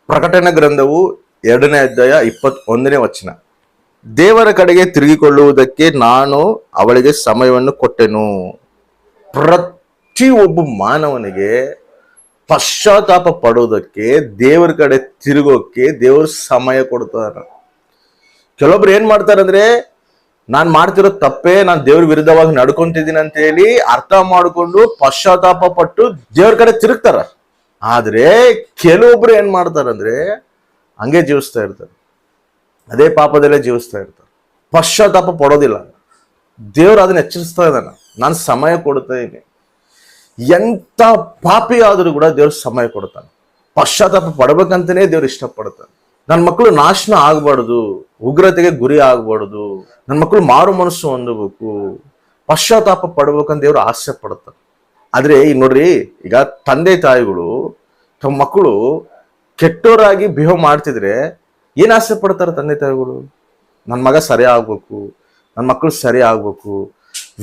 ಪ್ರಕಟಣೆ ಗ್ರಂಥವು 2ನೇ ಅಧ್ಯಾಯ 21ನೇ ವಚನ. ದೇವರ ಕಡೆಗೆ ತಿರುಗಿಕೊಳ್ಳುವುದಕ್ಕೆ ನಾನು ಅವಳಿಗೆ ಸಮಯವನ್ನು ಕೊಟ್ಟೆನು. ಪ್ರತಿ ಒಬ್ಬ ಮಾನವನಿಗೆ ಪಶ್ಚಾತ್ತಾಪ ಪಡೋದಕ್ಕೆ, ದೇವರ ಕಡೆ ತಿರುಗೋಕೆ ದೇವರು ಸಮಯ ಕೊಡ್ತಾರ. ಕೆಲವೊಬ್ರು ಏನ್ ಮಾಡ್ತಾರಂದ್ರೆ, ನಾನ್ ಮಾಡ್ತಿರೋ ತಪ್ಪೇ, ನಾನು ದೇವ್ರ ವಿರುದ್ಧವಾಗಿ ನಡ್ಕೊಂತಿದ್ದೀನಿ ಅಂತ ಹೇಳಿ ಅರ್ಥ ಮಾಡಿಕೊಂಡು ಪಶ್ಚಾತ್ತಾಪ ಪಟ್ಟು ದೇವ್ರ ಕಡೆ ತಿರುಗ್ತಾರ. ಆದ್ರೆ ಕೆಲವೊಬ್ರು ಏನ್ ಮಾಡ್ತಾರಂದ್ರೆ ಹಂಗೆ ಜೀವಿಸ್ತಾ ಇರ್ತಾರೆ, ಅದೇ ಪಾಪದಲ್ಲೇ ಜೀವಿಸ್ತಾ ಇರ್ತಾರೆ, ಪಶ್ಚಾತ್ತಾಪ ಪಡೋದಿಲ್ಲ. ದೇವ್ರು ಅದನ್ನ ಎಚ್ಚರಿಸ್ತಾ ಇದ್ದಾನ, ನಾನು ಸಮಯ ಕೊಡ್ತಾ ಇದ್ದೀನಿ. ಎಂತ ಪಾಪಿ ಆದ್ರೂ ಕೂಡ ದೇವ್ರ ಸಮಯ ಕೊಡ್ತಾನೆ. ಪಶ್ಚಾತ್ತಾಪ ಪಡ್ಬೇಕಂತಾನೆ ದೇವ್ರು ಇಷ್ಟಪಡ್ತಾನೆ. ನನ್ನ ಮಕ್ಕಳು ನಾಶನ ಆಗ್ಬಾರ್ದು, ಉಗ್ರತೆಗೆ ಗುರಿ ಆಗ್ಬಾರ್ದು, ನನ್ನ ಮಕ್ಕಳು ಮಾರು ಮನಸ್ಸು ಹೊಂದಬೇಕು, ಪಶ್ಚಾತ್ತಾಪ ಪಡ್ಬೇಕಂತ ದೇವ್ರು ಆಸೆ ಪಡ್ತಾನೆ. ಆದ್ರೆ ಈಗ ನೋಡ್ರಿ, ಈಗ ತಂದೆ ತಾಯಿಗಳು ತಮ್ಮ ಮಕ್ಕಳು ಕೆಟ್ಟೋರಾಗಿ ಬಿಹೇವ್ ಮಾಡ್ತಿದ್ರೆ ಏನ್ ಆಸೆ ಪಡ್ತಾರೆ ತಂದೆ ತಾಯಿಗಳು? ನನ್ನ ಮಗ ಸರಿ ಆಗ್ಬೇಕು, ನನ್ನ ಮಕ್ಕಳು ಸರಿ ಆಗ್ಬೇಕು,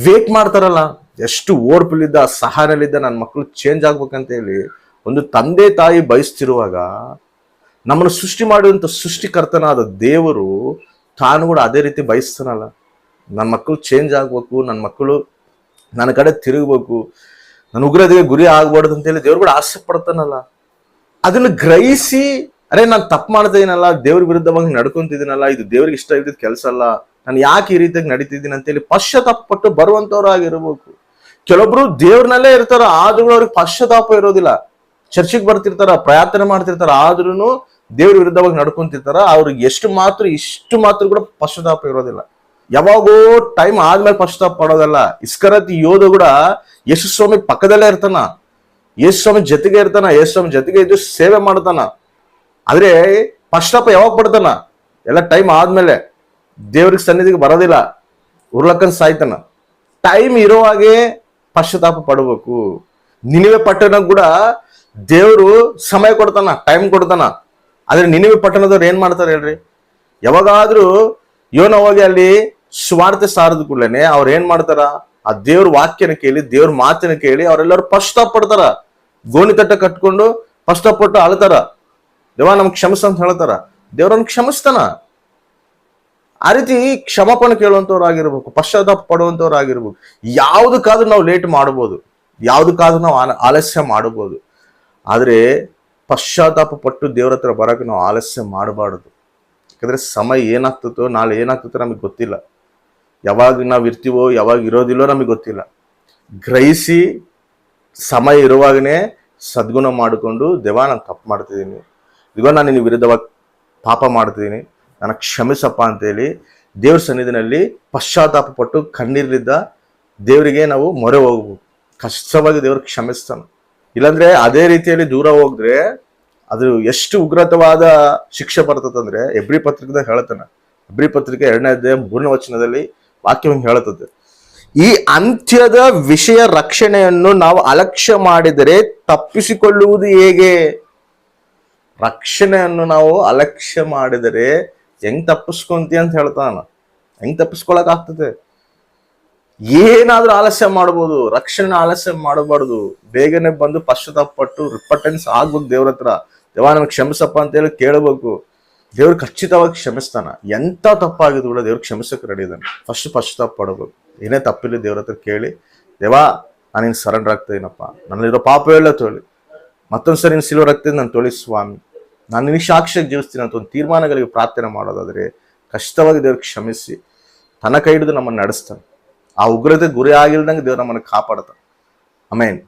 ವೇಟ್ ಮಾಡ್ತಾರಲ್ಲ. ಎಷ್ಟು ಓರ್ಪಲಿದ್ದ ಸಹನಲಿದ್ದ ನನ್ನ ಮಕ್ಕಳು ಚೇಂಜ್ ಆಗ್ಬೇಕಂತ ಹೇಳಿ ಒಂದು ತಂದೆ ತಾಯಿ ಬಯಸ್ತಿರುವಾಗ, ನಮ್ಮನ್ನು ಸೃಷ್ಟಿ ಮಾಡುವಂತ ಸೃಷ್ಟಿಕರ್ತನಾದ ದೇವರು ತಾನು ಕೂಡ ಅದೇ ರೀತಿ ಬಯಸ್ತಾನಲ್ಲ. ನನ್ನ ಮಕ್ಕಳು ಚೇಂಜ್ ಆಗ್ಬೇಕು, ನನ್ನ ಮಕ್ಕಳು ನನ್ನ ಕಡೆ ತಿರುಗಬೇಕು, ನನ್ನ ಉಗ್ರತೆಗೆ ಗುರಿ ಆಗ್ಬಾರ್ದು ಅಂತ ಹೇಳಿ ದೇವ್ರು ಕೂಡ ಆಸೆ ಪಡ್ತಾನಲ್ಲ. ಅದನ್ನು ಗ್ರಹಿಸಿ, ಅರೆ ನಾನು ತಪ್ಪು ಮಾಡ್ತಾ ಇದೀನಲ್ಲ, ದೇವ್ರ ವಿರುದ್ಧವಾಗಿ ನಡ್ಕೊಂತಿದ್ದೀನಲ್ಲ, ಇದು ದೇವ್ರಿಗೆ ಇಷ್ಟ ಇದ್ದಿದ್ ಕೆಲಸ ಅಲ್ಲ, ನಾನು ಯಾಕೆ ಈ ರೀತಿಯಾಗಿ ನಡೀತಿದ್ದೀನಿ ಅಂತೇಳಿ ಪಶ್ಚಾತ್ತಾಪ ಪಟ್ಟು ಬರುವಂತವ್ರಾಗಿರ್ಬೇಕು. ಕೆಲವೊಬ್ರು ದೇವ್ರನಲ್ಲೇ ಇರ್ತಾರ, ಆದ್ರೂ ಅವ್ರಿಗೆ ಪಶ್ಚಾತ್ತಾಪ ಇರೋದಿಲ್ಲ. ಚರ್ಚಿಗೆ ಬರ್ತಿರ್ತಾರ, ಪ್ರಾರ್ಥನೆ ಮಾಡ್ತಿರ್ತಾರ, ಆದ್ರೂ ದೇವ್ರ ವಿರುದ್ಧವಾಗಿ ನಡ್ಕೊಂತಿರ್ತಾರ. ಅವ್ರಿಗೆ ಇಷ್ಟು ಮಾತ್ರ ಕೂಡ ಪಶ್ಚಾತ್ತಾಪ ಇರೋದಿಲ್ಲ. ಯಾವಾಗೋ ಟೈಮ್ ಆದ್ಮೇಲೆ ಪಶ್ಚಾತ್ತಾಪ ಪಡೋದಲ್ಲ. ಇಸ್ಕರತ್ ಯೋಧ ಕೂಡ ಯೇಸು ಸ್ವಾಮಿ ಪಕ್ಕದಲ್ಲೇ ಇರ್ತಾನ, ಯೇಸು ಸ್ವಾಮಿ ಜೊತೆಗೆ ಇರ್ತಾನ, ಯೇಸು ಸ್ವಾಮಿ ಜೊತೆಗೆ ಇದ್ದು ಸೇವೆ ಮಾಡ್ತಾನ. ಆದ್ರೆ ಪಶ್ಚಾತ್ತಾಪ ಯಾವಾಗ ಪಡ್ತಾನ? ಎಲ್ಲ ಟೈಮ್ ಆದ್ಮೇಲೆ. ದೇವ್ರಿಗೆ ಸನ್ನಿಧಿಗೆ ಬರೋದಿಲ್ಲ, ಉರ್ಲಕ್ಕನ್ ಸಾಯ್ತಾನ. ಟೈಮ್ ಇರೋವಾಗೆ ಪಶ್ಚಾತ್ತಾಪ ಪಡಬೇಕು. ನಿನಿವೆ ಪಟ್ಟಣ ಕೂಡ ದೇವರು ಸಮಯ ಕೊಡ್ತಾನ, ಟೈಮ್ ಕೊಡ್ತಾನ. ಆದ್ರೆ ನಿನಿವೆ ಪಟ್ಟಣದವ್ರು ಏನ್ ಮಾಡ್ತಾರೆ ಹೇಳ್ರಿ? ಯಾವಾಗಾದ್ರೂ ಯೋನ ಹೋಗಿ ಅಲ್ಲಿ ಸ್ವಾರ್ಥ ಸಾರದ ಕೂಡಲೇನೆ ಅವ್ರು ಏನ್ ಮಾಡ್ತಾರ? ಆ ದೇವ್ರ ವಾಕ್ಯನ ಕೇಳಿ, ದೇವ್ರ ಮಾತಿನ ಕೇಳಿ ಅವರೆಲ್ಲರೂ ಪಶ್ಚಾತ್ತಾಪ ಪಡ್ತಾರ. ಗೋಣಿ ತಟ್ಟ ಕಟ್ಕೊಂಡು ಪಶ್ಚಾತ್ತಾಪ ಪಟ್ಟು ಅಳ್ತಾರ, ದೇವ ನಮ್ಗೆ ಕ್ಷಮಿಸ ಅಂತ ಹೇಳ್ತಾರ. ದೇವ್ರನ್ನ ಕ್ಷಮಿಸ್ತಾನ. ಆ ರೀತಿ ಕ್ಷಮಾಪಣೆ ಕೇಳುವಂತವ್ರು ಆಗಿರ್ಬೇಕು, ಪಶ್ಚಾತ್ತಾಪ ಪಡುವಂತವ್ರು ಆಗಿರ್ಬೇಕು. ಯಾವ್ದಕ್ಕಾದ್ರೂ ನಾವು ಲೇಟ್ ಮಾಡ್ಬೋದು, ಯಾವ್ದಕ್ಕಾದ್ರೂ ನಾವು ಆಲಸ್ಯ ಮಾಡಬಹುದು. ಆದ್ರೆ ಪಶ್ಚಾತ್ತಾಪ ಪಟ್ಟು ದೇವ್ರ ಹತ್ರ ಬರಕ್ಕೆ ನಾವು ಆಲಸ್ಯ ಮಾಡಬಾರ್ದು. ಯಾಕಂದ್ರೆ ಸಮಯ ಏನಾಗ್ತದೋ, ನಾಳೆ ಏನಾಗ್ತದೋ ನಮಗೆ ಗೊತ್ತಿಲ್ಲ. ಯಾವಾಗ ನಾವು ಇರ್ತೀವೋ, ಯಾವಾಗ ಇರೋದಿಲ್ಲೋ ನಮಗೆ ಗೊತ್ತಿಲ್ಲ. ಗ್ರಹಿಸಿ ಸಮಯ ಇರುವಾಗನೇ ಸದ್ಗುಣ ಮಾಡಿಕೊಂಡು, ದೇವ ನಾನು ತಪ್ಪು ಮಾಡ್ತಿದ್ದೀನಿ, ಇವಾಗ ನಾನು ನಿನ್ನ ವಿರುದ್ಧವಾಗಿ ಪಾಪ ಮಾಡ್ತಿದ್ದೀನಿ, ನನಗೆ ಕ್ಷಮಿಸಪ್ಪ ಅಂತೇಳಿ ದೇವ್ರ ಸನ್ನಿಧಿನಲ್ಲಿ ಪಶ್ಚಾತ್ತಾಪ ಪಟ್ಟು ಕಣ್ಣೀರ್ಲಿದ್ದ ದೇವರಿಗೆ ನಾವು ಮೊರೆ ಹೋಗ್ಬೇಕು. ಕಷ್ಟವಾಗಿ ದೇವ್ರಿಗೆ ಕ್ಷಮಿಸ್ತಾನೆ. ಇಲ್ಲಾಂದ್ರೆ ಅದೇ ರೀತಿಯಲ್ಲಿ ದೂರ ಹೋದ್ರೆ ಅದು ಎಷ್ಟು ಉಗ್ರತವಾದ ಶಿಕ್ಷೆ ಬರ್ತದಂದ್ರೆ, ಎಬ್ರಿ ಪತ್ರಿಕೆದಾಗ ಹೇಳ್ತಾನೆ. ಎಬ್ರಿ ಪತ್ರಿಕೆ 2ನೇ ಅಧ್ಯಾಯ 3ನೇ ವಚನದಲ್ಲಿ ವಾಕ್ಯವನ್ನು ಹೇಳುತ್ತದೆ, ಈ ಅಂತ್ಯದ ವಿಷಯ ರಕ್ಷಣೆಯನ್ನು ನಾವು ಅಲಕ್ಷ್ಯ ಮಾಡಿದರೆ ತಪ್ಪಿಸಿಕೊಳ್ಳುವುದು ಹೇಗೆ? ರಕ್ಷಣೆಯನ್ನು ನಾವು ಅಲಕ್ಷ್ಯ ಮಾಡಿದರೆ ಹೆಂಗ್ ತಪ್ಪಿಸ್ಕೊಂತಿ ಅಂತ ಹೇಳ್ತಾನ. ಹೆಂಗ್ ತಪ್ಪಿಸ್ಕೊಳಕ್ ಆಗ್ತದೆ? ಏನಾದ್ರೂ ಆಲಸ್ಯ ಮಾಡ್ಬೋದು, ರಕ್ಷಣೆ ಆಲಸ್ಯ ಮಾಡಬಾರ್ದು. ಬೇಗನೆ ಬಂದು ಪಶ್ಚಾತ್ತಾಪ ಪಟ್ಟು ರಿಪಟೆನ್ಸ್ ಆಗ್ಬೇಕು ದೇವ್ರ ಹತ್ರ. ದೇವ ನಮ್ಗೆ ಕ್ಷಮಿಸಪ್ಪ ಅಂತೇಳಿ ಕೇಳಬೇಕು. ದೇವ್ರು ಖಚಿತವಾಗಿ ಕ್ಷಮಿಸ್ತಾನ. ಎಂತ ತಪ್ಪಾಗಿದ್ರು ಕೂಡ ದೇವ್ರು ಕ್ಷಮಿಸಕ್ಕೆ ರೆಡಿ ಇದ್ದಾನೆ. ಫಸ್ಟ್ ಪಶ್ಚಾತ್ತಾಪ ಪಡಬೇಕು. ಏನೇ ತಪ್ಪಿಲ್ಲ ದೇವ್ರ ಹತ್ರ ಕೇಳಿ, ದೇವಾ ನಾನು ನಿನ್ ಸರೆಂಡರ್ ಆಗ್ತಾ ಇದೀನಪ್ಪ, ನನ್ನಲ್ಲಿರೋ ಪಾಪ ಎಲ್ಲ ತೊಳಿ, ಮತ್ತೊಂದ್ಸರಿ ನಿನ್ ಸಿಲ್ವರ್ ಆಗ್ತಿದ್ ನಾನು ತೊಳಿ ಸ್ವಾಮಿ, ನಾನು ನಿನಗೆ ಸಾಕ್ಷಿಯಾಗಿ ಜೀವಿಸ್ತೀನಿ ಅಂತ ಒಂದು ತೀರ್ಮಾನಗಳಿಗೆ ಪ್ರಾರ್ಥನೆ ಮಾಡೋದಾದ್ರೆ ಕಷ್ಟವಾಗಿ ದೇವ್ರಿಗೆ ಕ್ಷಮಿಸಿ ತನ್ನ ಕೈ ಹಿಡಿದು ನಮ್ಮನ್ನು ನಡೆಸ್ತಾನೆ. ಆ ಉಗ್ರತೆ ಗುರಿ ಆಗಿಲ್ದಂಗೆ ದೇವ್ರು ನಮ್ಮನ್ನು ಕಾಪಾಡ್ತಾನೆ. ಆಮೇನ್.